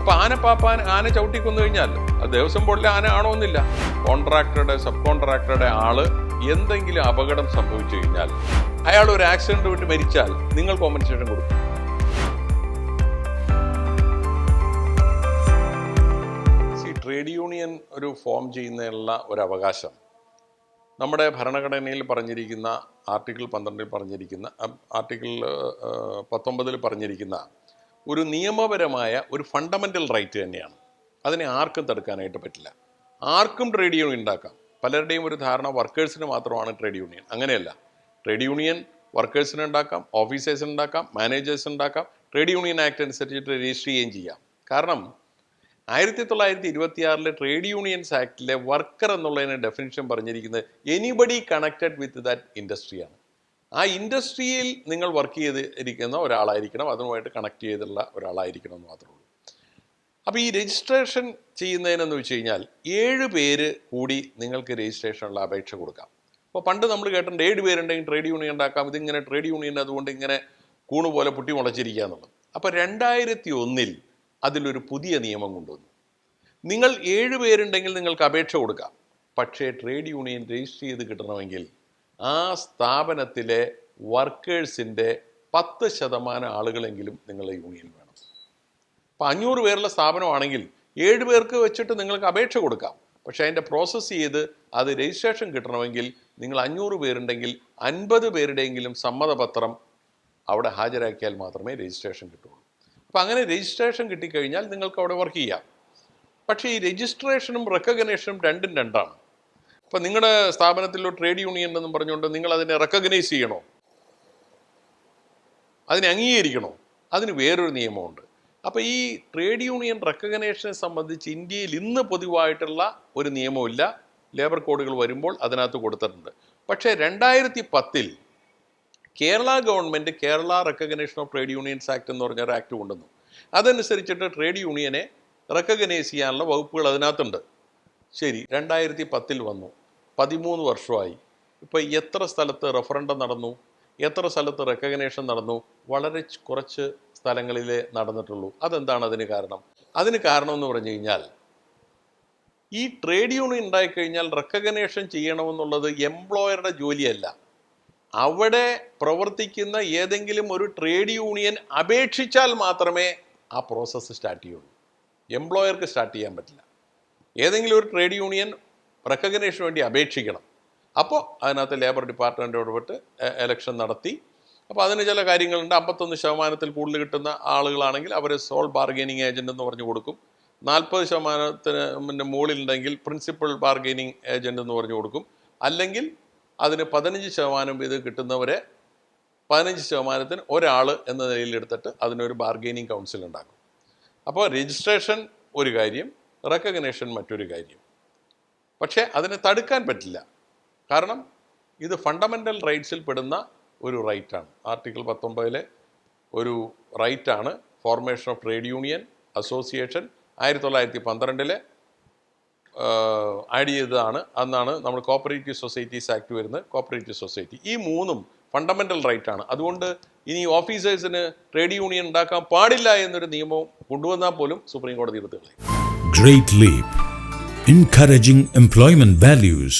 ഇപ്പൊ ആന ചവിട്ടിക്കൊന്നു കഴിഞ്ഞാൽ അത് ദേവസ്വം ബോർഡിലെ ആന ആണോന്നില്ല, കോൺട്രാക്ടറുടെ സബ് കോൺട്രാക്ടറുടെ ആള് എന്തെങ്കിലും അപകടം സംഭവിച്ചു കഴിഞ്ഞാൽ, അയാൾ ഒരു ആക്സിഡന്റ് വിട്ട് മരിച്ചാൽ നിങ്ങൾ കോമ്പൻസേഷൻ കൊടുക്കും. ട്രേഡ് യൂണിയൻ ഒരു ഫോം ചെയ്യുന്നതിനുള്ള ഒരു അവകാശം നമ്മുടെ ഭരണഘടനയിൽ പറഞ്ഞിരിക്കുന്ന ആർട്ടിക്കിൾ 12 പറഞ്ഞിരിക്കുന്ന, ആർട്ടിക്കിൾ 19 പറഞ്ഞിരിക്കുന്ന ഒരു നിയമപരമായ ഒരു ഫണ്ടമെൻ്റൽ റൈറ്റ് തന്നെയാണ്. അതിനെ ആർക്കും തടുക്കാനായിട്ട് പറ്റില്ല. ആർക്കും ട്രേഡ് യൂണിയൻ ഉണ്ടാക്കാം. പലരുടെയും ഒരു ധാരണ വർക്കേഴ്സിന് മാത്രമാണ് ട്രേഡ് യൂണിയൻ. അങ്ങനെയല്ല. ട്രേഡ് യൂണിയൻ വർക്കേഴ്സിന് ഉണ്ടാക്കാം, ഓഫീസേഴ്സിന് ഉണ്ടാക്കാം, മാനേജേഴ്സിന് ഉണ്ടാക്കാം. ട്രേഡ് യൂണിയൻ ആക്ട് അനുസരിച്ചിട്ട് രജിസ്റ്റർ ചെയ്യുകയും ചെയ്യാം. കാരണം 1926 ട്രേഡ് യൂണിയൻസ് ആക്ടിലെ വർക്കർ എന്നുള്ളതിന് ഡെഫിനിഷൻ പറഞ്ഞിരിക്കുന്നത് എനിബഡി കണക്റ്റഡ് വിത്ത് ദാറ്റ് ഇൻഡസ്ട്രിയാണ്. ആ ഇൻഡസ്ട്രിയിൽ നിങ്ങൾ വർക്ക് ചെയ്തിരിക്കുന്ന ഒരാളായിരിക്കണം, അതുമായിട്ട് കണക്ട് ചെയ്തുള്ള ഒരാളായിരിക്കണം എന്ന് മാത്രമേ ഉള്ളൂ. അപ്പോൾ ഈ രജിസ്ട്രേഷൻ ചെയ്യുന്നതിനെന്ന് വെച്ച് കഴിഞ്ഞാൽ 7 പേര് കൂടി നിങ്ങൾക്ക് രജിസ്ട്രേഷനുള്ള അപേക്ഷ കൊടുക്കാം. അപ്പോൾ പണ്ട് നമ്മൾ കേട്ടിട്ടുണ്ട് 7 പേരുണ്ടെങ്കിൽ ട്രേഡ് യൂണിയൻ ഉണ്ടാക്കാം, ഇതിങ്ങനെ ട്രേഡ് യൂണിയൻ അതുകൊണ്ട് ഇങ്ങനെ കൂണ് പോലെ പൊട്ടി മുളച്ചിരിക്കുക എന്നുള്ളത്. അപ്പോൾ 2001 അതിലൊരു പുതിയ നിയമം കൊണ്ടുവന്നു. നിങ്ങൾ 7 പേരുണ്ടെങ്കിൽ നിങ്ങൾക്ക് അപേക്ഷ കൊടുക്കാം. പക്ഷേ ട്രേഡ് യൂണിയൻ രജിസ്റ്റർ ചെയ്ത് കിട്ടണമെങ്കിൽ ആ സ്ഥാപനത്തിലെ വർക്കേഴ്സിൻ്റെ 10% ആളുകളെങ്കിലും നിങ്ങളുടെ യൂണിയൻ വേണം. അപ്പോൾ 500 പേരുള്ള സ്ഥാപനമാണെങ്കിൽ 7 പേർക്ക് വെച്ചിട്ട് നിങ്ങൾക്ക് അപേക്ഷ കൊടുക്കാം. പക്ഷേ അതിൻ്റെ പ്രോസസ്സ് ചെയ്ത് അത് രജിസ്ട്രേഷൻ കിട്ടണമെങ്കിൽ നിങ്ങൾ 500 പേരുണ്ടെങ്കിൽ 50 പേരുടെയെങ്കിലും സമ്മതപത്രം അവിടെ ഹാജരാക്കിയാൽ മാത്രമേ രജിസ്ട്രേഷൻ കിട്ടുള്ളൂ. അപ്പം അങ്ങനെ രജിസ്ട്രേഷൻ കിട്ടിക്കഴിഞ്ഞാൽ നിങ്ങൾക്ക് അവിടെ വർക്ക് ചെയ്യാം. പക്ഷേ ഈ രജിസ്ട്രേഷനും റെക്കഗ്നേഷനും രണ്ടും രണ്ടാണ്. അപ്പം നിങ്ങളുടെ സ്ഥാപനത്തിലോ ട്രേഡ് യൂണിയൻ എന്നും പറഞ്ഞുകൊണ്ട് നിങ്ങൾ അതിനെ റെക്കഗ്നൈസ് ചെയ്യണോ, അതിനെ അംഗീകരിക്കണോ? അതിന് വേറൊരു നിയമമുണ്ട്. അപ്പോൾ ഈ ട്രേഡ് യൂണിയൻ റെക്കഗ്നേഷനെ സംബന്ധിച്ച് ഇന്ത്യയിൽ ഇന്ന് പൊതുവായിട്ടുള്ള ഒരു നിയമമില്ല. ലേബർ കോഡുകൾ വരുമ്പോൾ അതിനകത്ത് കൊടുത്തിട്ടുണ്ട്. പക്ഷേ 2010 Kerala government Kerala recognition of trade unions act എന്ന് പറഞ്ഞൊരു ആക്ട് കൊണ്ടുവന്നു. അതനുസരിച്ചിട്ട് ട്രേഡ് യൂണിയനെ റെക്കഗ്നൈസ് ചെയ്യാനുള്ള വകുപ്പുകൾ അതിനകത്തുണ്ട്. ശരി, 2010 വന്നു, 13 വർഷമായി. ഇപ്പോൾ എത്ര സ്ഥലത്ത് റെഫറൻഡം നടന്നു, എത്ര സ്ഥലത്ത് റെക്കഗ്നേഷൻ നടന്നു? വളരെ കുറച്ച് സ്ഥലങ്ങളിലേ നടന്നിട്ടുള്ളൂ. അതെന്താണ് അതിന് കാരണം? അതിന് കാരണം എന്ന് പറഞ്ഞു കഴിഞ്ഞാൽ ഈ ട്രേഡ് യൂണിയൻ ഉണ്ടായിക്കഴിഞ്ഞാൽ റെക്കഗ്നേഷൻ ചെയ്യണമെന്നുള്ളത് എംപ്ലോയറുടെ ജോലിയല്ല. അവിടെ പ്രവർത്തിക്കുന്ന ഏതെങ്കിലും ഒരു ട്രേഡ് യൂണിയൻ അപേക്ഷിച്ചാൽ മാത്രമേ ആ പ്രോസസ്സ് സ്റ്റാർട്ട് ചെയ്യുള്ളൂ. എംപ്ലോയർക്ക് സ്റ്റാർട്ട് ചെയ്യാൻ പറ്റില്ല. ഏതെങ്കിലും ഒരു ട്രേഡ് യൂണിയൻ റെക്കഗ്നേഷന് വേണ്ടി അപേക്ഷിക്കണം. അപ്പോൾ അതിനകത്ത് ലേബർ ഡിപ്പാർട്ട്മെൻറ്റ് ഇടപെട്ട് എലക്ഷൻ നടത്തി. അപ്പോൾ അതിന് ചില കാര്യങ്ങളുണ്ട്. 51% കൂടുതൽ കിട്ടുന്ന ആളുകളാണെങ്കിൽ അവർ സോൾ ബാർഗെയിനിങ് ഏജൻറ്റ് എന്ന് പറഞ്ഞു കൊടുക്കും. 40% മുകളിലുണ്ടെങ്കിൽ പ്രിൻസിപ്പൽ ബാർഗെയിനിങ് ഏജൻറ്റ് എന്ന് പറഞ്ഞു കൊടുക്കും. അല്ലെങ്കിൽ അതിന് 15% ഇത് കിട്ടുന്നവരെ 15% ഒരാൾ എന്ന നിലയിൽ എടുത്തിട്ട് അതിനൊരു ബാർഗെയിനിങ് കൗൺസിൽ ഉണ്ടാക്കും. അപ്പോൾ രജിസ്ട്രേഷൻ ഒരു കാര്യം, റെക്കഗ്നേഷൻ മറ്റൊരു കാര്യം. പക്ഷേ അതിനെ തടുക്കാൻ പറ്റില്ല. കാരണം ഇത് ഫണ്ടമെൻ്റൽ റൈറ്റ്സിൽ പെടുന്ന ഒരു റൈറ്റാണ്. ആർട്ടിക്കിൾ 19 ഒരു റൈറ്റാണ്. Formation of trade union association 1912 add ചെയ്തതാണ്. അന്നാണ് നമ്മൾ കോപ്പറേറ്റീവ് സൊസൈറ്റീസ് ആക്ട് വരുന്നത്. കോപ്പറേറ്റീവ് സൊസൈറ്റി ഈ 3 ഫണ്ടമെൻ്റൽ റൈറ്റാണ്. അതുകൊണ്ട് ഇനി ഓഫീസേഴ്സിന് ട്രേഡ് യൂണിയൻ ഉണ്ടാക്കാൻ പാടില്ല എന്നൊരു നിയമവും കൊണ്ടുവന്നാൽ പോലും സുപ്രീം കോടതി എടുത്തുകളയും. Great Leap, encouraging employment values.